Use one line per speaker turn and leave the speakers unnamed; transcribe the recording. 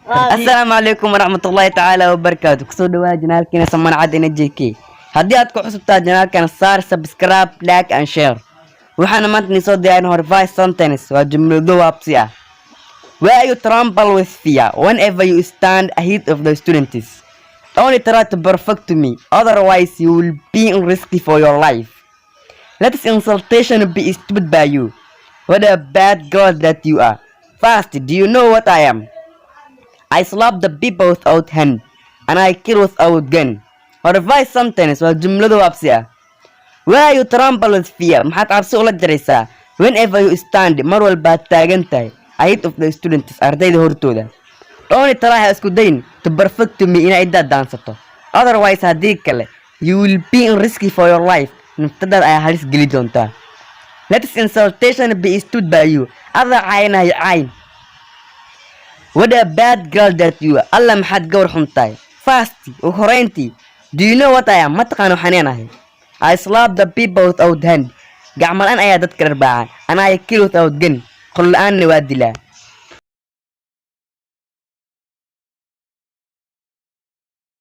السلام عليكم ورحمة الله تعالى وبركاته. كسو دوا جنالكنا سمان عادنا جيكي هدي أدكو حسبتا جنالكنا صار سبسكرايب لايك and share. وحنا مانتني صوت دي أنه revised sentence وجملة دوا بسيا. Where you tremble with fear whenever you stand ahead of the students. Only try to perfect me, otherwise you will be risky for your life. Let this insultation be stupid by you. What a bad girl that you are. First, do you know what I am? I slap the people without hand, and I kill without gun. Or revise sentence والجملة وابسيا. Where you tremble with fear maxaad cabsi ula jaraysaa whenever you stand mar walba aad taagan tahay ahead of the students ardayda hortooda. Only try ha isku dayn to perfect me inaa idaad daansato. Otherwise haddii kale you will be risky for your life. Naftadaad ayaa halis geli doontaa. Let this insultation be stood by you. Adaa caynahay cayn. What a bad girl that you are. Allah maxaad gawar xun tahay. First, ugu horeyntii, do you know what I am? Ma taqaan waxaan ahay. I slap the people without hand. Gacmo la'aan ayaa dadka dharbaacan. And I kill without gun. Qol la'aanna waa dilaa.